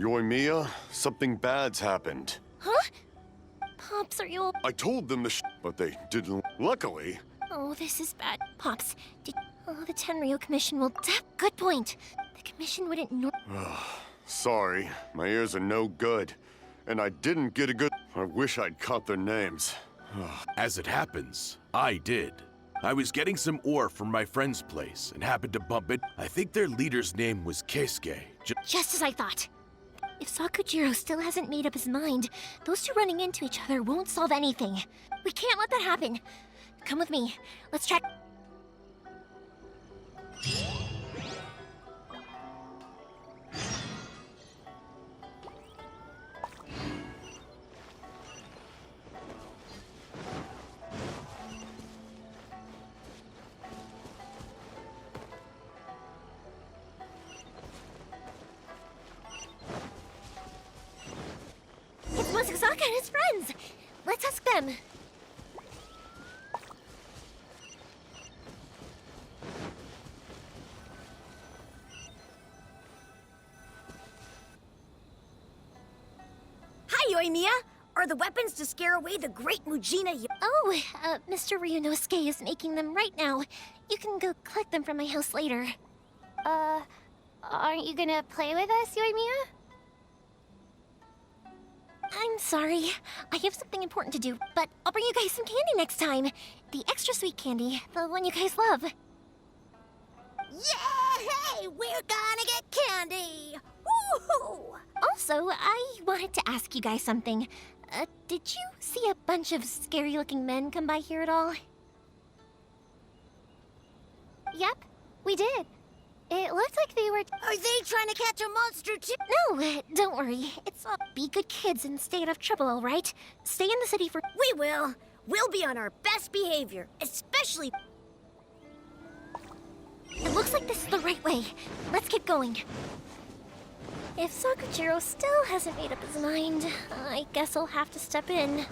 Yoimiya, something bad's happened. Huh? Pops, are you... I told them but they didn't. Luckily. Oh, this is bad. Pops, the Tenryo Commission will... Good point. The Commission wouldn't Sorry, my ears are no good. And I didn't get a good... I wish I'd caught their names. As it happens, I did. I was getting some ore from my friend's place and happened to bump it. I think their leader's name was Keisuke. Just as I thought. If Sakujiro still hasn't made up his mind, those two running into each other won't solve anything. We can't let that happen. Come with me. Let's track... It's Masazaka and his friends! Let's ask them. Hi, Yoimiya! Are the weapons to scare away the great Mujina Oh, Mr. Ryunosuke is making them right now. You can go collect them from my house later. Aren't you gonna play with us, Yoimiya? I'm sorry. I have something important to do, but I'll bring you guys some candy next time. The extra sweet candy, the one you guys love. Yay! We're gonna get candy! Woohoo! Also, I wanted to ask you guys something. Did you see a bunch of scary-looking men come by here at all? Yep, we did. It looked like they were... Are they trying to catch a monster too? No, don't worry. It's all be good kids and stay out of trouble, all right? Stay in the city for... We will. We'll be on our best behavior, especially... It looks like this is the right way. Let's keep going. If Sakujiro still hasn't made up his mind, I guess I'll have to step in.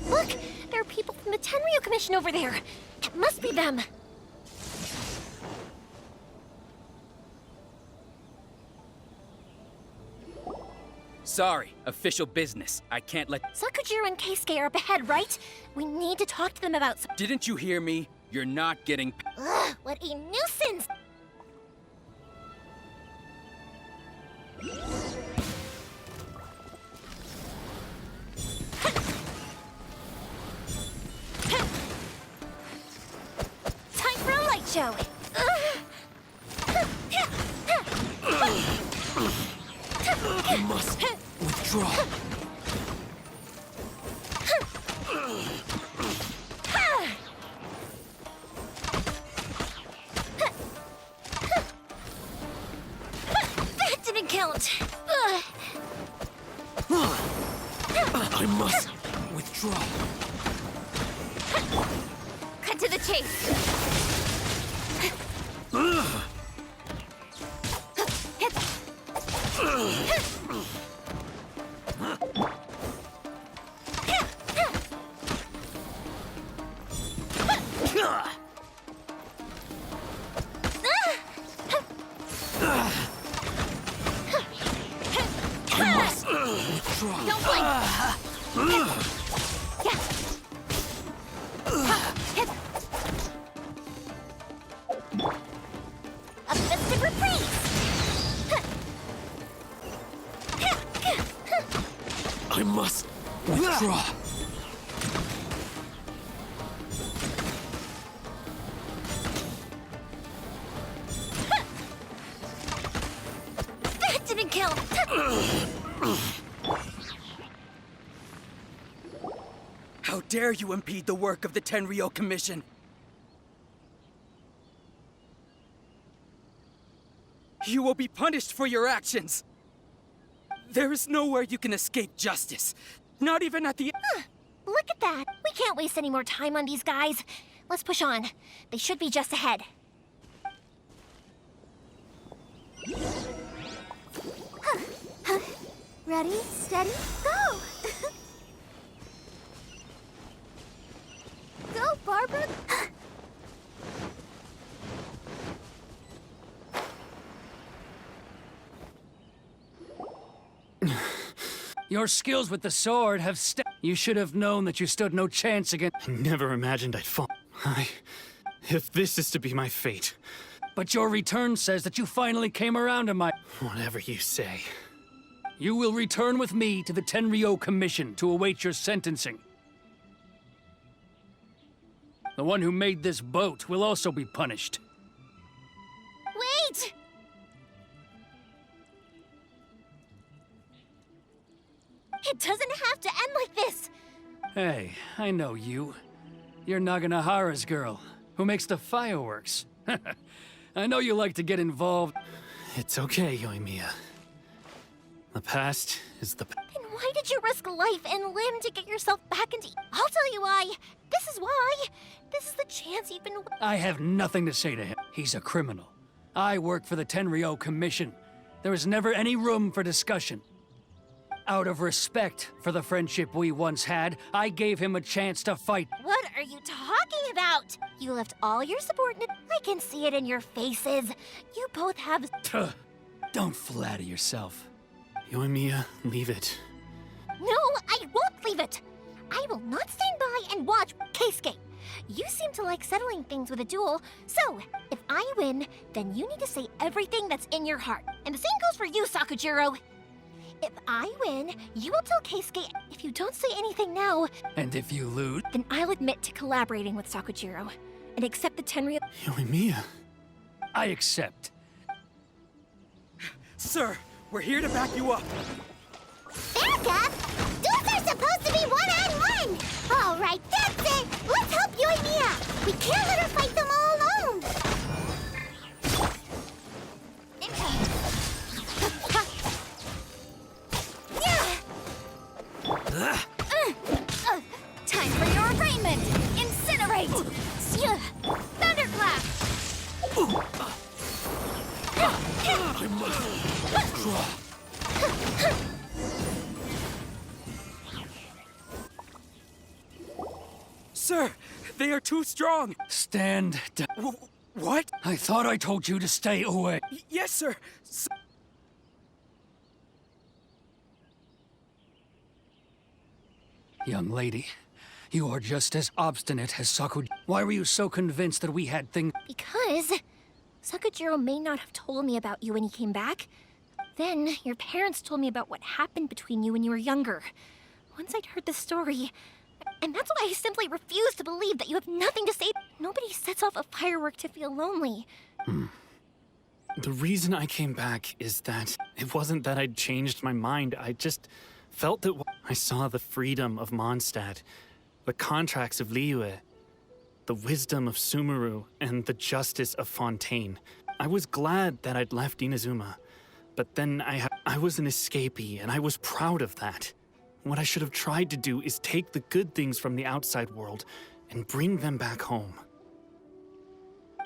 Look! There are people from the Tenryo Commission over there! It must be them! Sorry, official business. I can't let... Sakujiro and Keisuke are up ahead, right? We need to talk to them about some... Didn't you hear me? You're not getting... Ugh, what a nuisance! Time for a light show! I must withdraw. That didn't count! I must withdraw. Cut to the chase. Don't blink! A festive reprise! I must withdraw. That didn't count! How dare you impede the work of the Tenryo Commission? You will be punished for your actions. There is nowhere you can escape justice. Not even at the... Look at that! We can't waste any more time on these guys. Let's push on. They should be just ahead. Ready, steady, go! Go, Barbara! Your skills with the sword have You should have known that you stood no chance against. I never imagined I'd fall. If this is to be my fate. But your return says that you finally came around to my. Whatever you say. You will return with me to the Tenryo Commission to await your sentencing. The one who made this boat will also be punished. Wait! It doesn't have to end like this! Hey, I know you. You're Naganahara's girl, who makes the fireworks. I know you like to get involved. It's okay, Yoimiya. The past is the past. Then why did you risk life and limb to get yourself back into... I'll tell you why! This is why! This is the chance you've been... I have nothing to say to him. He's a criminal. I work for the Tenryo Commission. There was never any room for discussion. Out of respect for the friendship we once had, I gave him a chance to fight. What are you talking about? You left all your subordinates... I can see it in your faces. You both have... Tuh. Don't flatter yourself. Yoimiya, leave it. No, I won't leave it! I will not stand by and watch Keisuke. You seem to like settling things with a duel, so if I win, then you need to say everything that's in your heart. And the same goes for you, Sakujiro. If I win, you will tell Keisuke. If you don't say anything now, And if you lose, then I'll admit to collaborating with Sakujiro and accept the Tenryo. Yoimiya. I accept. Sir, we're here to back you up. Back up? Duels are supposed to be one-on-one! All right, that's it! Let's help Yoimiya! We can't let her fight them all alone! Time for your arraignment! Incinerate! Thunderclap! I must withdraw. Sir, they are too strong. Stand down. What? I thought I told you to stay away. Yes, sir. Young lady, you are just as obstinate as Sakuj. Why were you so convinced that we had things? Because Sakujiro may not have told me about you when he came back. Then your parents told me about what happened between you when you were younger. Once I'd heard the story, and that's why I simply refuse to believe that you have nothing to say. Nobody sets off a firework to feel lonely. The reason I came back is that it wasn't that I'd changed my mind. I just felt that I saw the freedom of Mondstadt, the contracts of Liyue, the wisdom of Sumeru, and the justice of Fontaine. I was glad that I'd left Inazuma, but then I was an escapee, and I was proud of that. What I should have tried to do is take the good things from the outside world and bring them back home.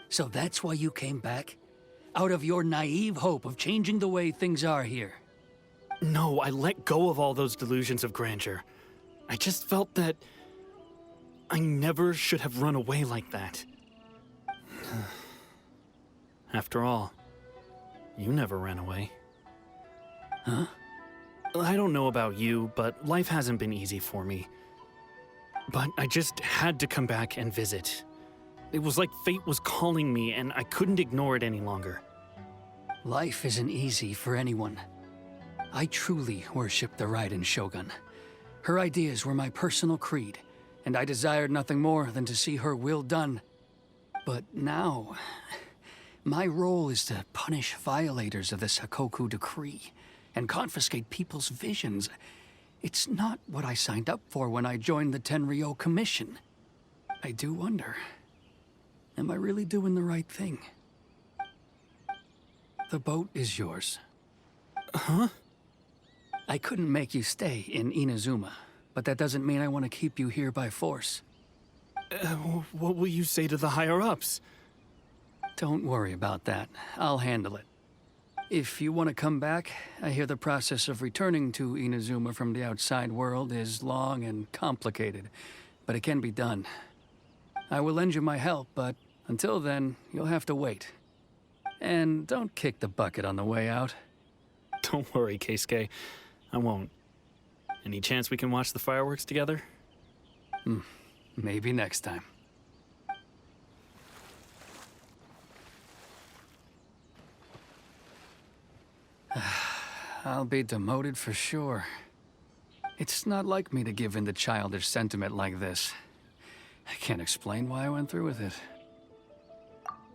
So that's why you came back? Out of your naive hope of changing the way things are here? No, I let go of all those delusions of grandeur. I just felt that I never should have run away like that. After all, you never ran away. Huh? I don't know about you, but life hasn't been easy for me. But I just had to come back and visit. It was like fate was calling me, and I couldn't ignore it any longer. Life isn't easy for anyone. I truly worship the Raiden Shogun. Her ideas were my personal creed, and I desired nothing more than to see her will done. But now, my role is to punish violators of the Sakoku Decree and confiscate people's visions. It's not what I signed up for when I joined the Tenryo Commission. I do wonder, am I really doing the right thing? The boat is yours. Huh? I couldn't make you stay in Inazuma, but that doesn't mean I want to keep you here by force. What will you say to the higher-ups? Don't worry about that. I'll handle it. If you want to come back, I hear the process of returning to Inazuma from the outside world is long and complicated, but it can be done. I will lend you my help, but until then, you'll have to wait. And don't kick the bucket on the way out. Don't worry, Keisuke. I won't. Any chance we can watch the fireworks together? Maybe next time. I'll be demoted for sure. It's not like me to give in to childish sentiment like this. I can't explain why I went through with it.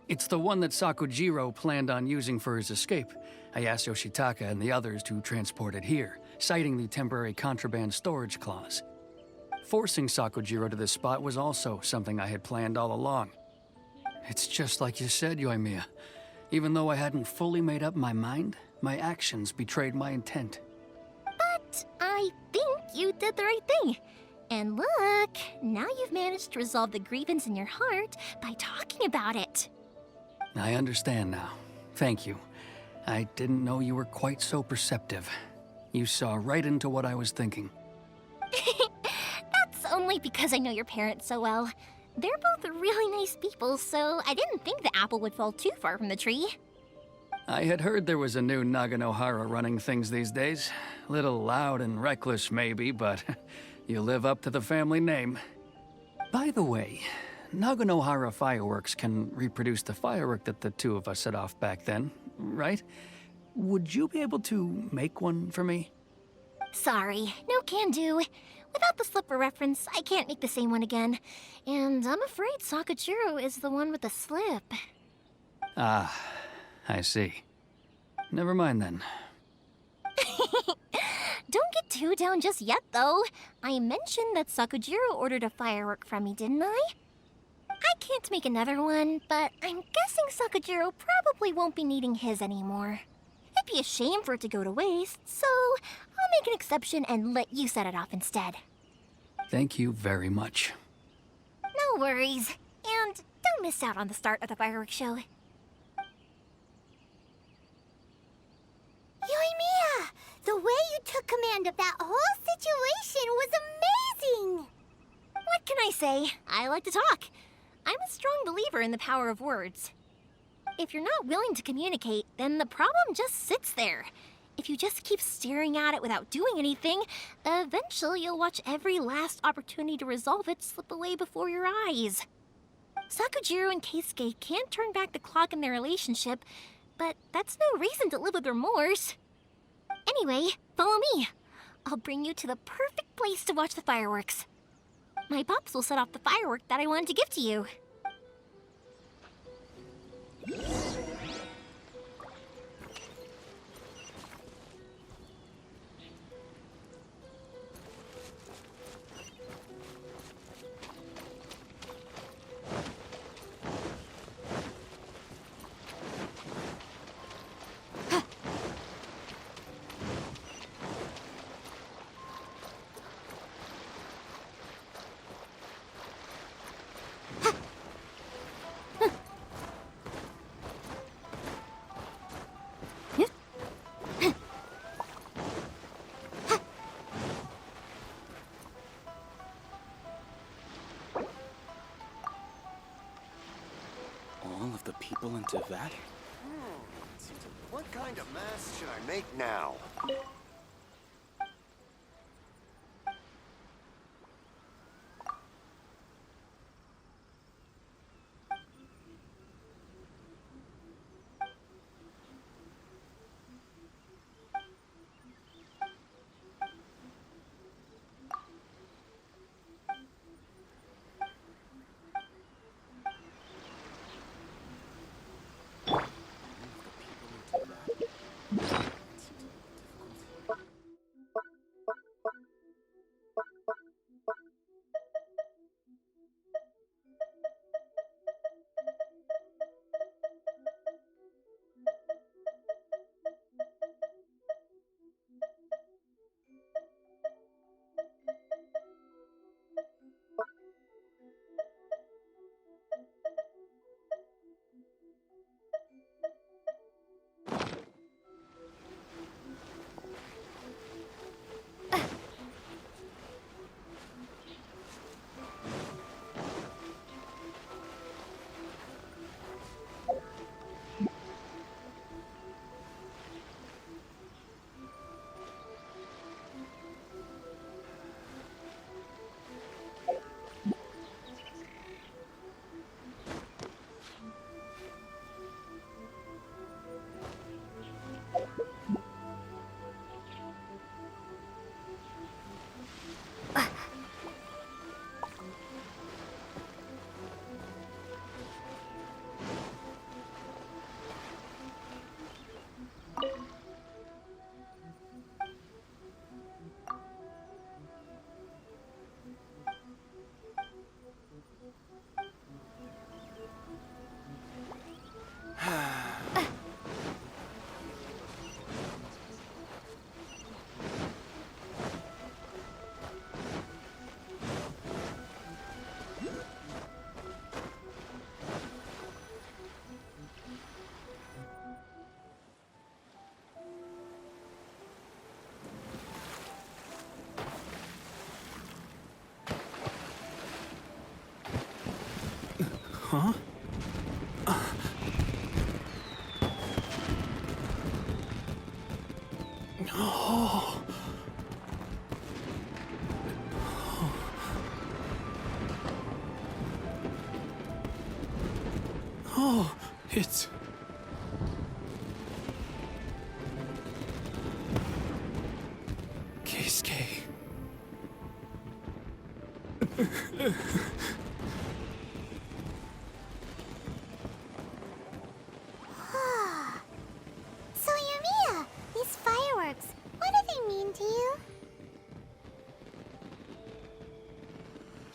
It's the one that Sakujiro planned on using for his escape. I asked Yoshitaka and the others to transport it here, citing the temporary contraband storage clause. Forcing Sakujiro to this spot was also something I had planned all along. It's just like you said, Yoimiya. Even though I hadn't fully made up my mind, my actions betrayed my intent. But I think you did the right thing. And look, now you've managed to resolve the grievance in your heart by talking about it. I understand now. Thank you. I didn't know you were quite so perceptive. You saw right into what I was thinking. That's only because I know your parents so well. They're both really nice people, so I didn't think the apple would fall too far from the tree. I had heard there was a new Naganohara running things these days. Little loud and reckless, maybe, but you live up to the family name. By the way, Naganohara fireworks can reproduce the firework that the two of us set off back then, right? Would you be able to make one for me? Sorry, no can do. Without the slipper reference, I can't make the same one again. And I'm afraid Sakujiro is the one with the slip. Ah, I see. Never mind then. Don't get too down just yet, though. I mentioned that Sakujiro ordered a firework from me, didn't I? I can't make another one, but I'm guessing Sakujiro probably won't be needing his anymore. It'd be a shame for it to go to waste, so I'll make an exception and let you set it off instead. Thank you very much. No worries. And don't miss out on the start of the fireworks show. Yoimiya! The way you took command of that whole situation was amazing! What can I say? I like to talk. I'm a strong believer in the power of words. If you're not willing to communicate, then the problem just sits there. If you just keep staring at it without doing anything, eventually you'll watch every last opportunity to resolve it slip away before your eyes. Sakujiro and Keisuke can't turn back the clock in their relationship, but that's no reason to live with remorse. Anyway, follow me. I'll bring you to the perfect place to watch the fireworks. My pops will set off the firework that I wanted to give to you. All of the people into that? What kind of mask should I make now? Huh? Oh. Oh, it's... Keisuke. So, Yumiya, these fireworks, what do they mean to you?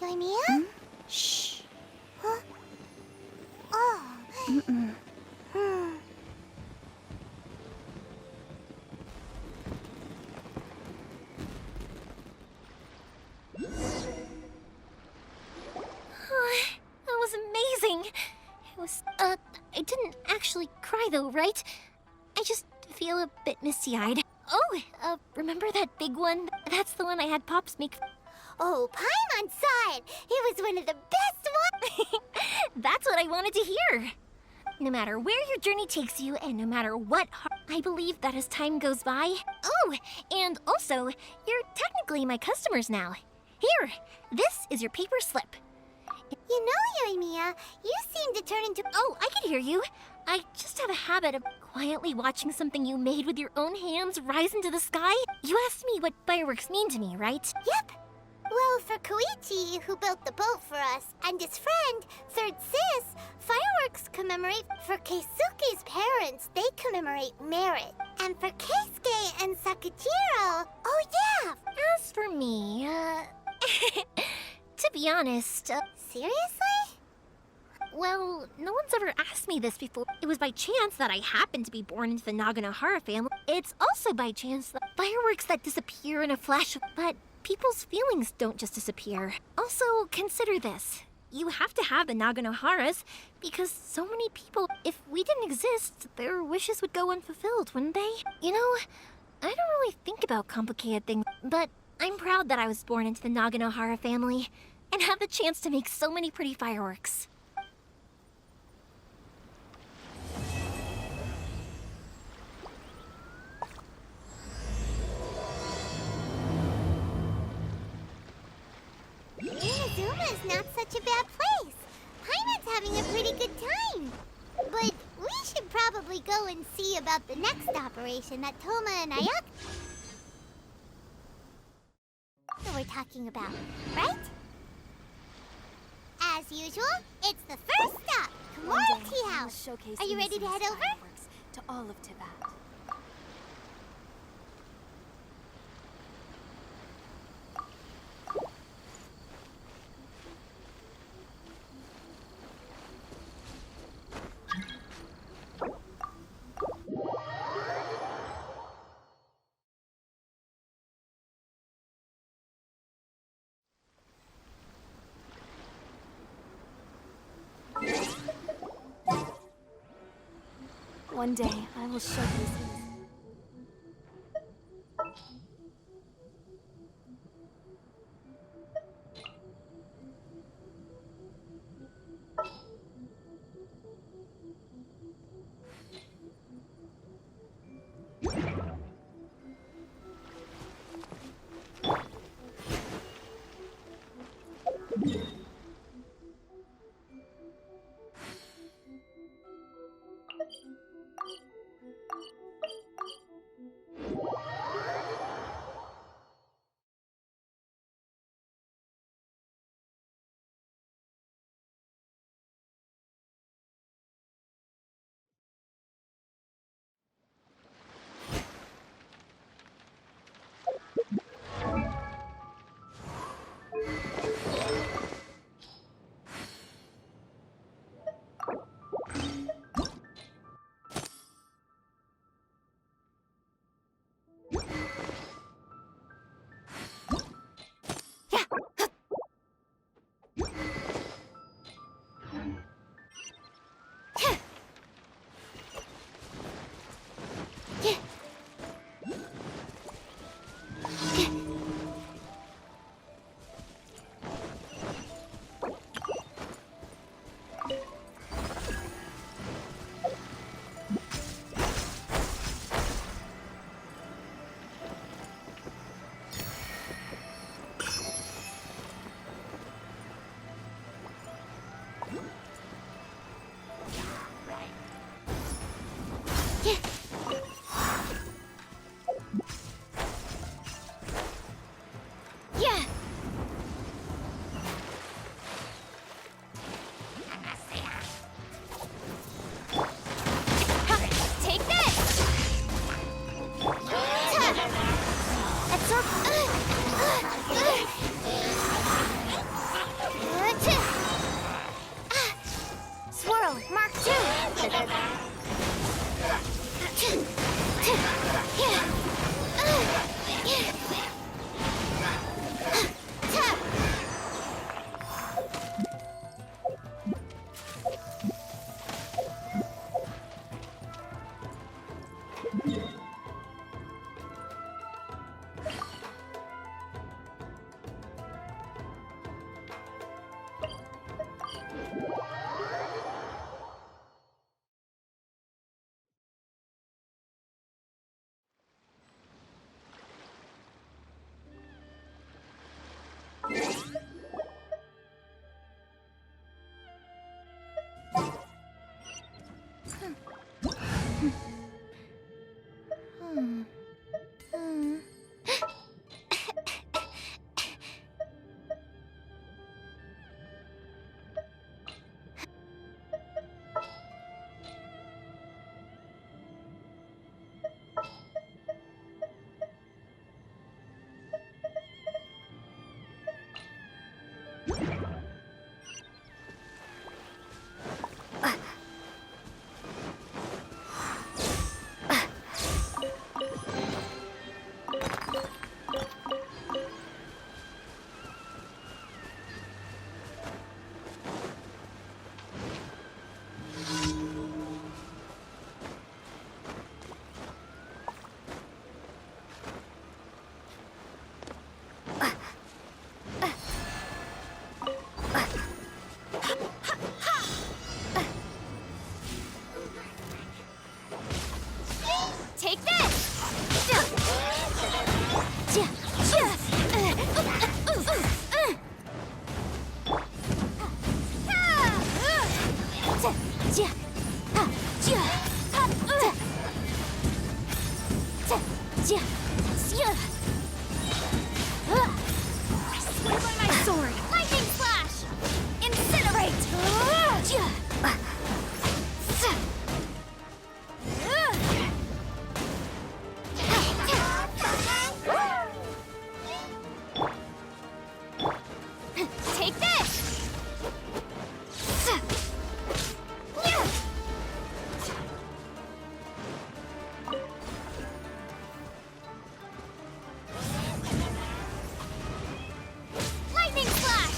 Yumiya? Shh. Huh? Oh. That was amazing. It was, I didn't actually cry though, right? I just feel a bit misty-eyed. Oh, remember that big one? That's the one I had Pops make. Oh, Paimon saw it! It was one of the best ones! That's what I wanted to hear. No matter where your journey takes you, and no matter what, I believe that as time goes by. Oh, and also, you're technically my customers now. Here, this is your paper slip. You know, Yumiya, you seem to turn into... Oh, I can hear you. I just have a habit of quietly watching something you made with your own hands rise into the sky. You asked me what fireworks mean to me, right? Yep. Well, for Koichi, who built the boat for us, and his friend, Third Sis, fireworks commemorate... For Keisuke's parents, they commemorate merit. And for Keisuke and Sakujiro... Oh, yeah! As for me, to be honest, Seriously? well, no one's ever asked me this before. It was by chance that I happened to be born into the Naganohara family. It's also by chance that fireworks that disappear in a flash, but people's feelings don't just disappear. Also, consider this. You have to have the Naganoharas because so many people, if we didn't exist, their wishes would go unfulfilled, wouldn't they? You know, I don't really think about complicated things, but I'm proud that I was born into the Naganohara family and have the chance to make so many pretty fireworks. Inazuma is not such a bad place. Paimon's having a pretty good time. But we should probably go and see about the next operation that Toma and Ayaka were talking about, right? As usual, it's the first stop, Kimura Tea House. Are you ready to head over? To all of Tibet. One day, I will showcase these. Swear by my sword! Lightning slash! Incinerate! Take this! Lightning slash!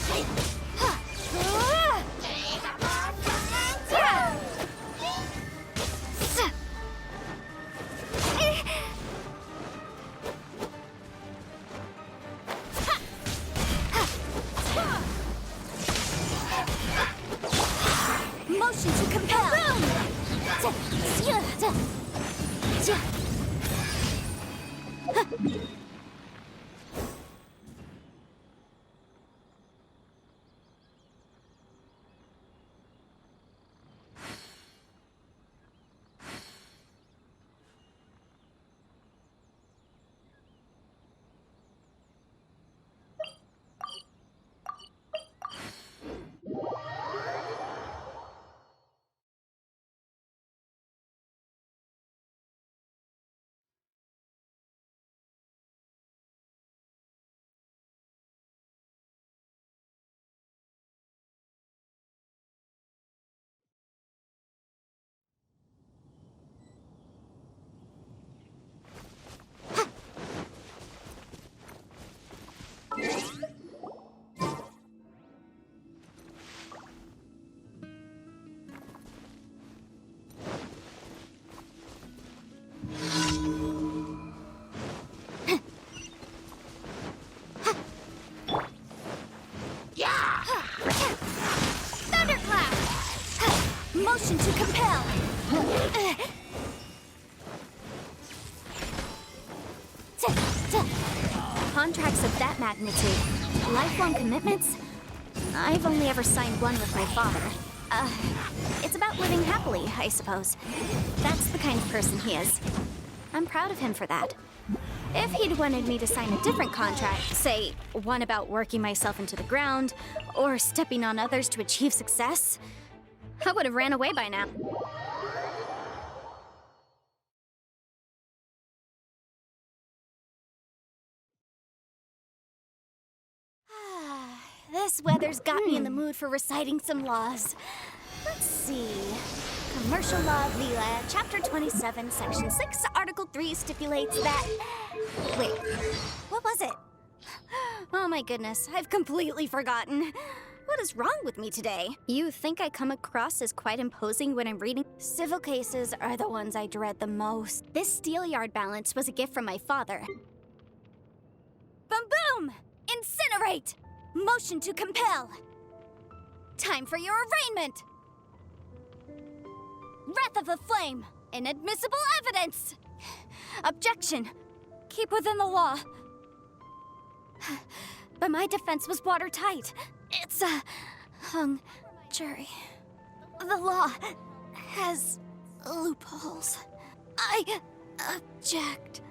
Motion to compel! Thunderclap! Motion to compel! Contracts of that magnitude, lifelong commitments? I've only ever signed one with my father. It's about living happily, I suppose. That's the kind of person he is. I'm proud of him for that. If he'd wanted me to sign a different contract, say, one about working myself into the ground, or stepping on others to achieve success, I would have ran away by now. This weather's got me in the mood for reciting some laws. Let's see. Commercial Law of Leela, Chapter 27, Section 6, Article 3 stipulates that... Wait, what was it? Oh my goodness, I've completely forgotten. What is wrong with me today? You think I come across as quite imposing when I'm reading? Civil cases are the ones I dread the most. This steelyard balance was a gift from my father. Boom boom! Incinerate! Motion to compel! Time for your arraignment! Wrath of the Flame! Inadmissible evidence! Objection! Keep within the law. But my defense was watertight. It's a hung jury. The law has loopholes. I object.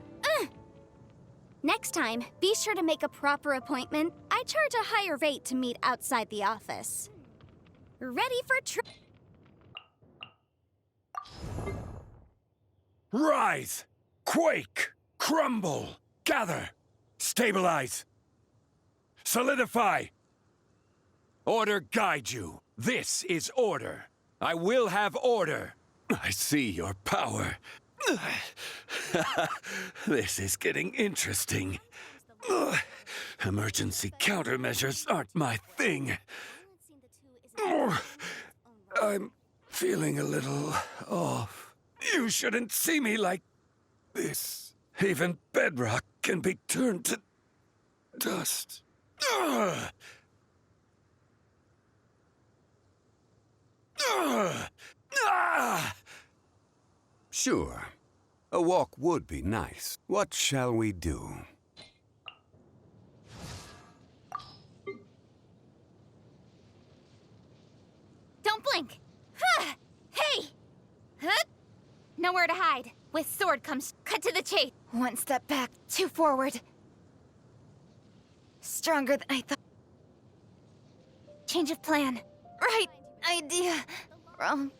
Next time, be sure to make a proper appointment. I charge a higher rate to meet outside the office. Ready for Rise! Quake! Crumble! Gather! Stabilize! Solidify! Order guide you. This is order. I will have order. I see your power. This is getting interesting. Emergency countermeasures aren't my thing. I'm feeling a little off. You shouldn't see me like this. Even bedrock can be turned to dust. Sure. A walk would be nice. What shall we do? Don't blink! nowhere to hide. With sword comes cut to the chase. One step back, two forward. Stronger than I thought. Change of plan. Right idea. Wrong.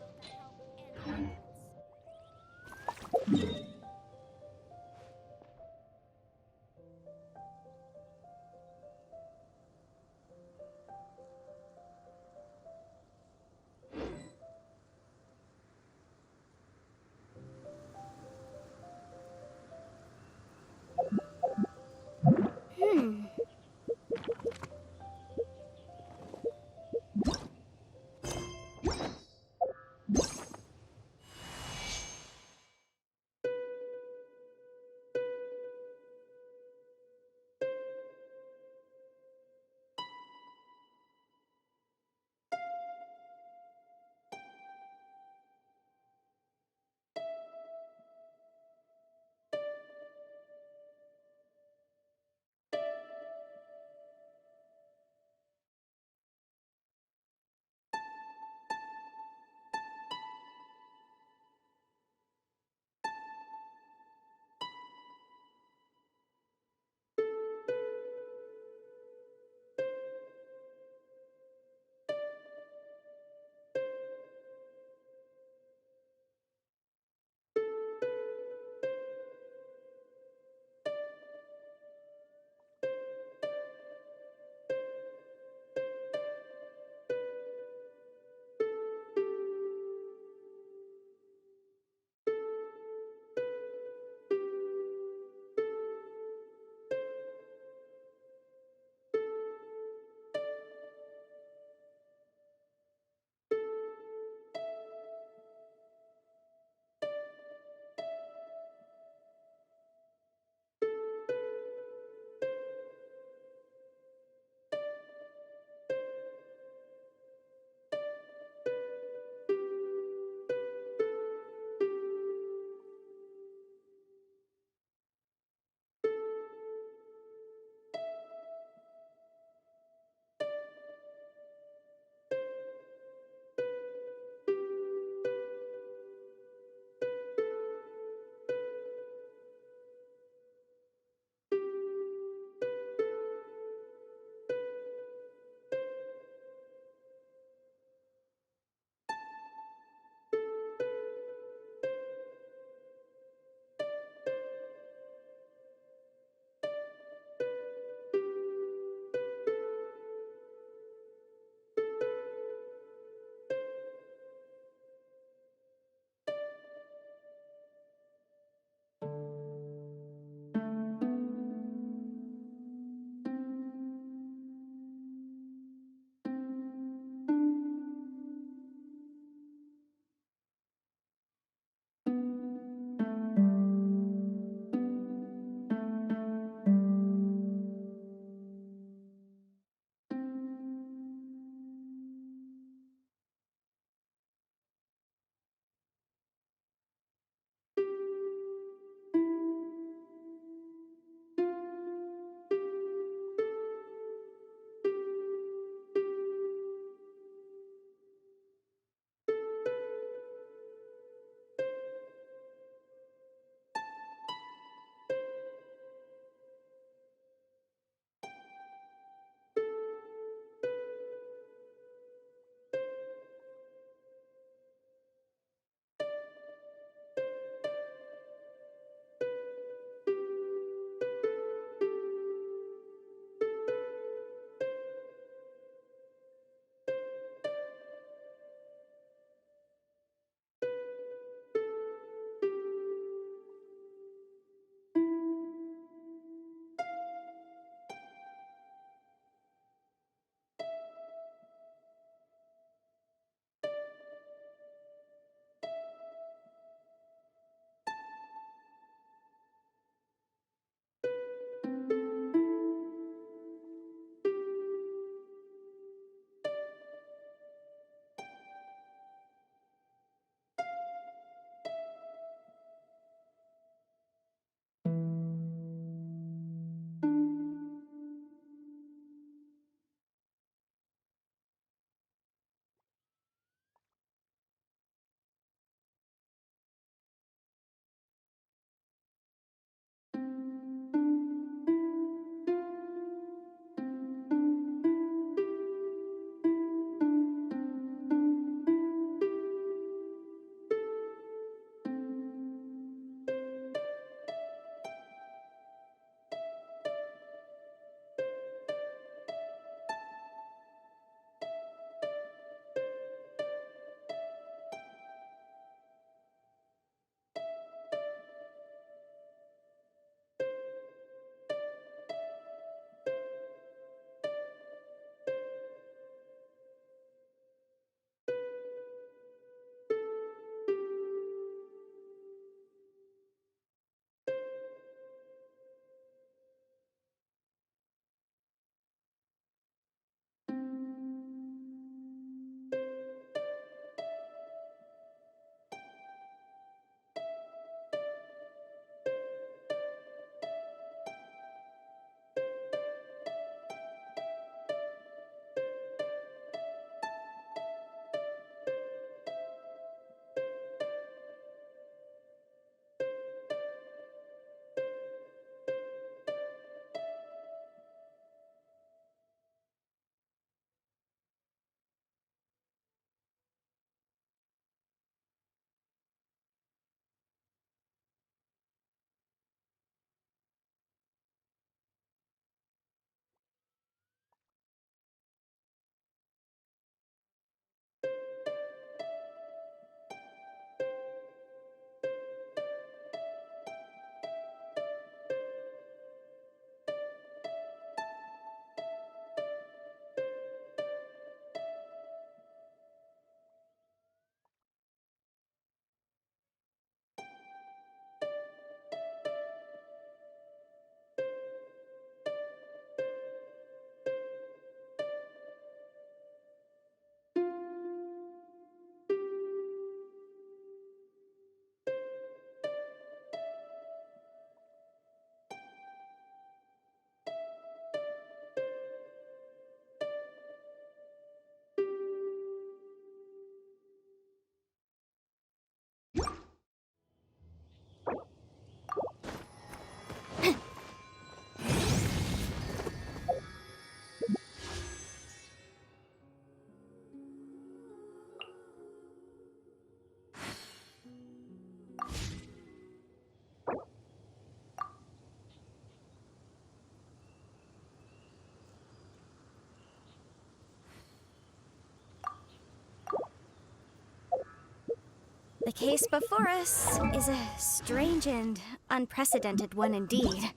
The case before us is a strange and unprecedented one indeed.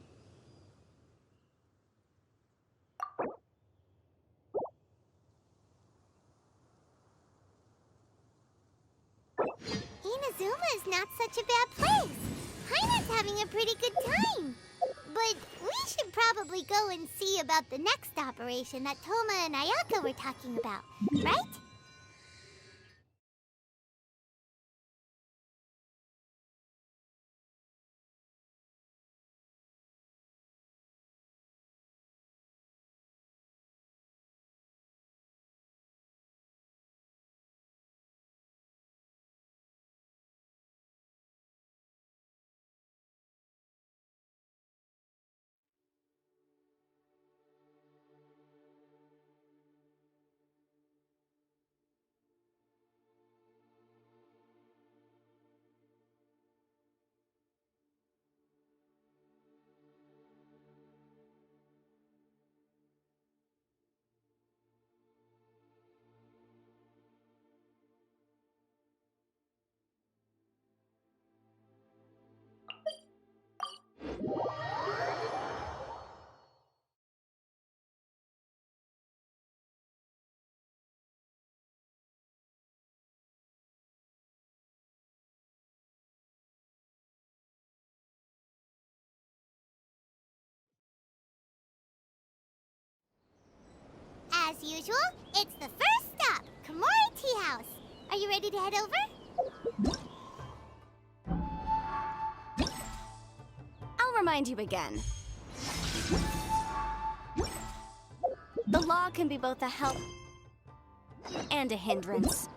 Inazuma is not such a bad place. Haina's having a pretty good time. But we should probably go and see about the next operation that Toma and Ayaka were talking about, right? As usual, it's the first stop, Komori Tea House. Are you ready to head over? I'll remind you again. The law can be both a help and a hindrance.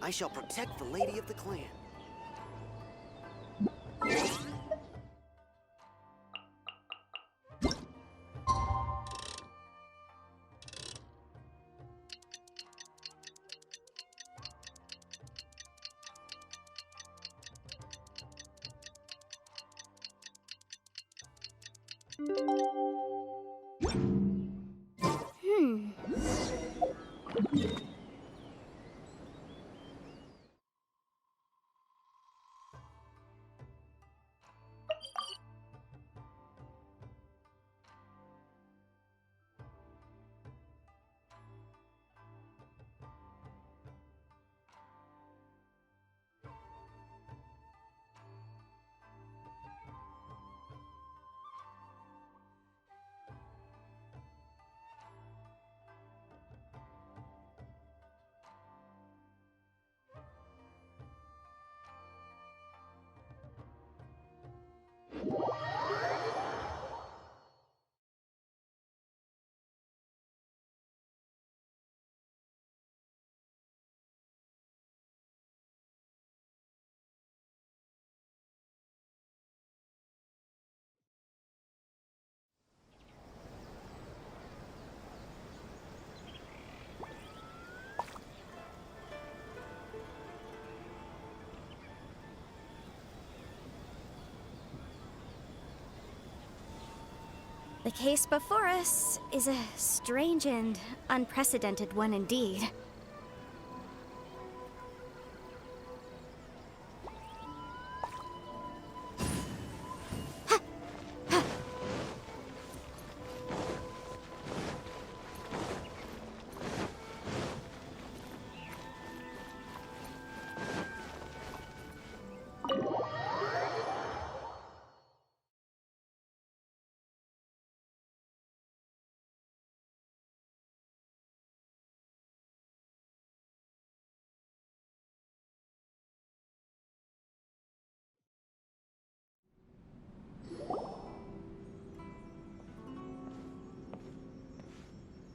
I shall protect the lady of the clan. The case before us is a strange and unprecedented one indeed.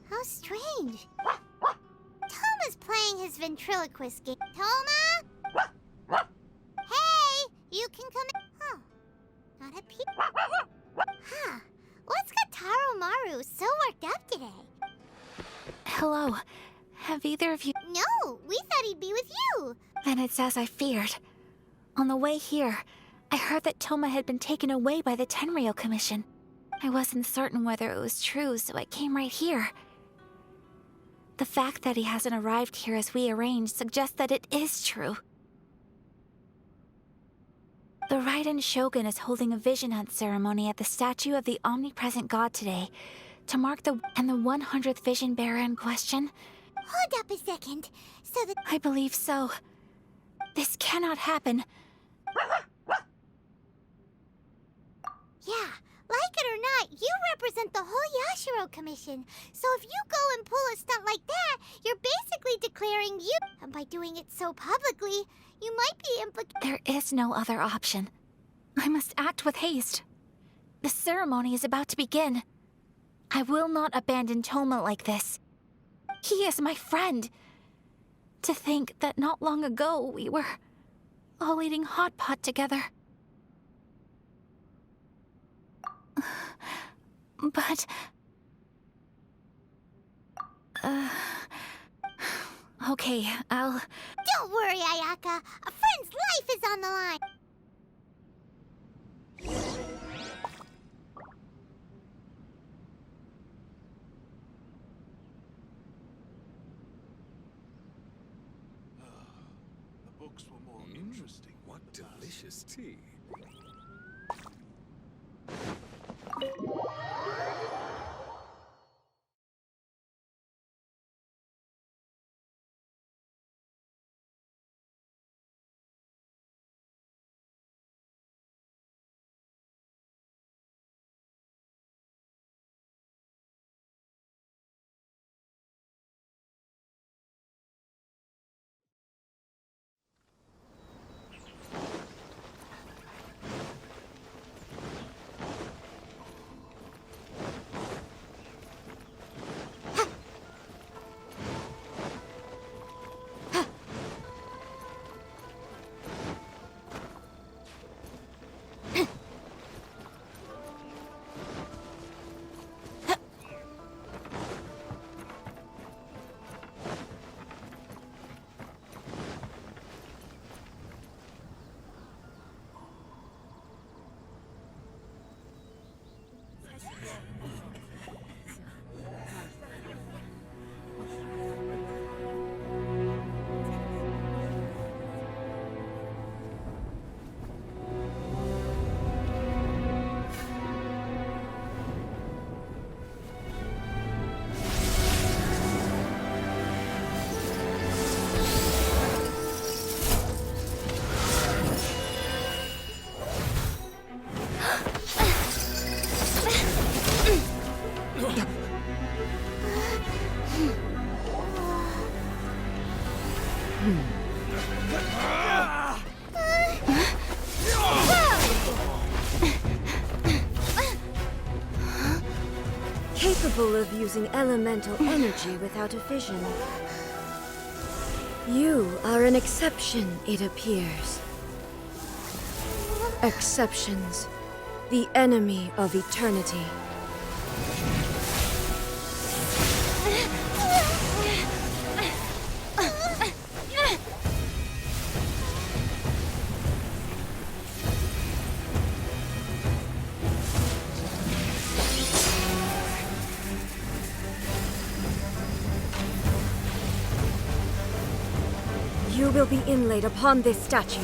How strange. Toma's playing his ventriloquist game. Toma? Hey, you can come in. Huh. Not a peep. Huh. What's got Taro Maru so worked up today? Hello. Have either of you... No, we thought he'd be with you. Then it's as I feared. On the way here, I heard that Toma had been taken away by the Tenryou Commission. I wasn't certain whether it was true, so I came right here. The fact that he hasn't arrived here as we arranged suggests that it is true. The Raiden Shogun is holding a vision hunt ceremony at the statue of the omnipresent god today to mark the 100th vision bearer in question. Hold up a second. So the... I believe so. This cannot happen. Yeah, like it or not, you represent the whole Yashiro Commission. So if you go and pull a stunt like that, you're basically declaring you... And by doing it so publicly, you might be implicated... There is no other option. I must act with haste. The ceremony is about to begin. I will not abandon Toma like this. He is my friend. To think that not long ago we were all eating hot pot together. But... Okay, I'll... Don't worry, Ayaka. A friend's life is on the line. The books were more interesting. What delicious tea. Capable of using elemental energy without a fission. You are an exception, it appears. Exceptions. The enemy of eternity. You will be inlaid upon this statue.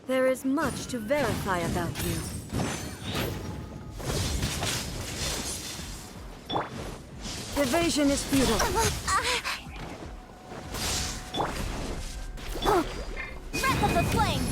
There is much to verify about you. Evasion is futile. Breath of the flame!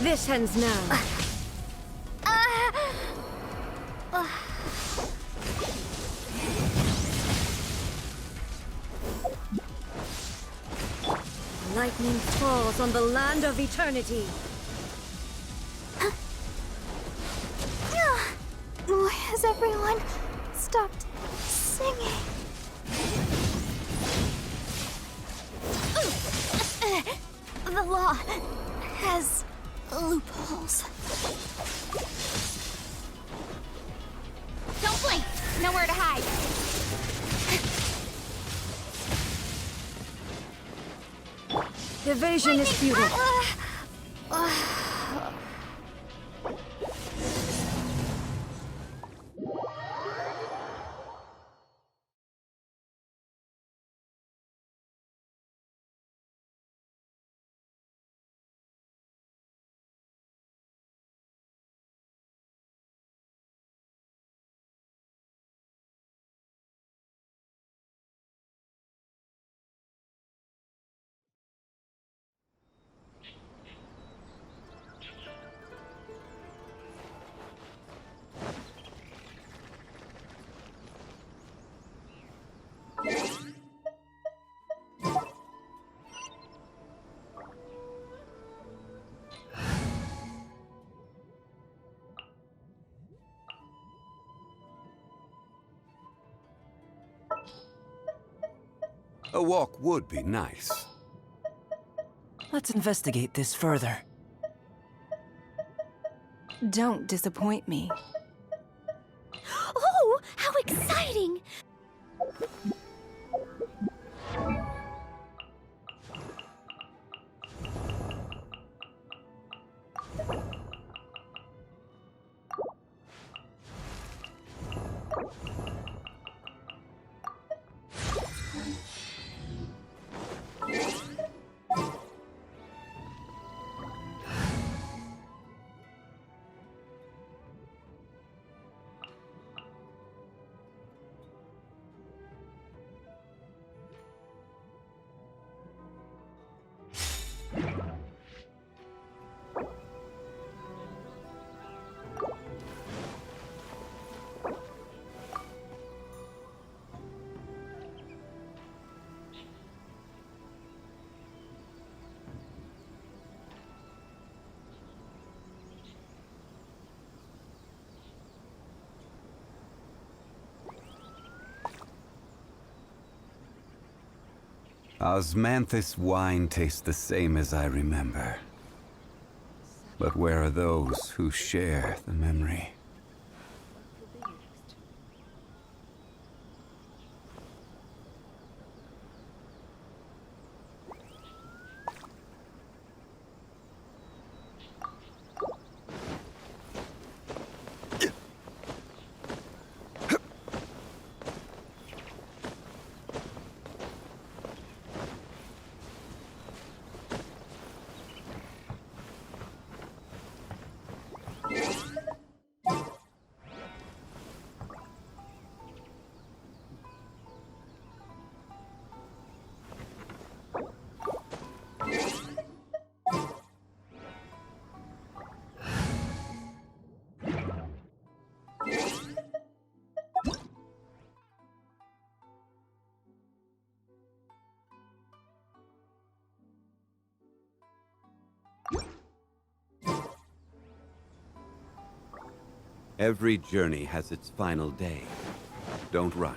This ends now. Lightning falls on the land of eternity. Why has everyone stopped singing? The law has loopholes. Don't blink! Nowhere to hide. Evasion is futile. A walk would be nice. Let's investigate this further. Don't disappoint me. Oh, how exciting! Osmanthus wine tastes the same as I remember. But where are those who share the memory? Every journey has its final day. Don't rush.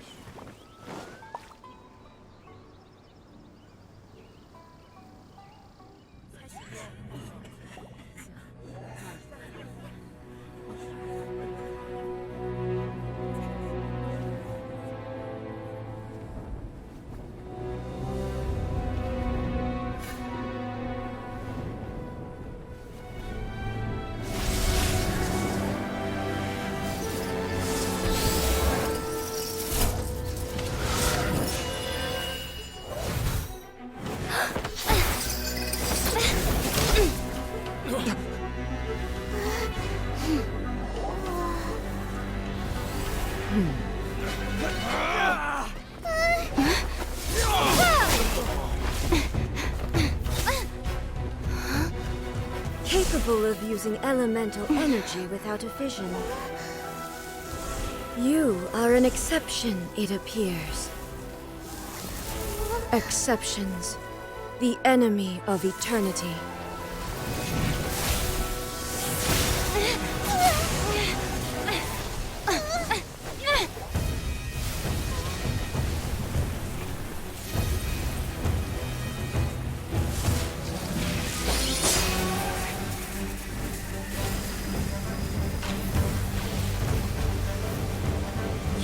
capable of using elemental energy without a fission. You are an exception, it appears. Exceptions, the enemy of eternity.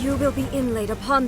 You will be inlaid upon this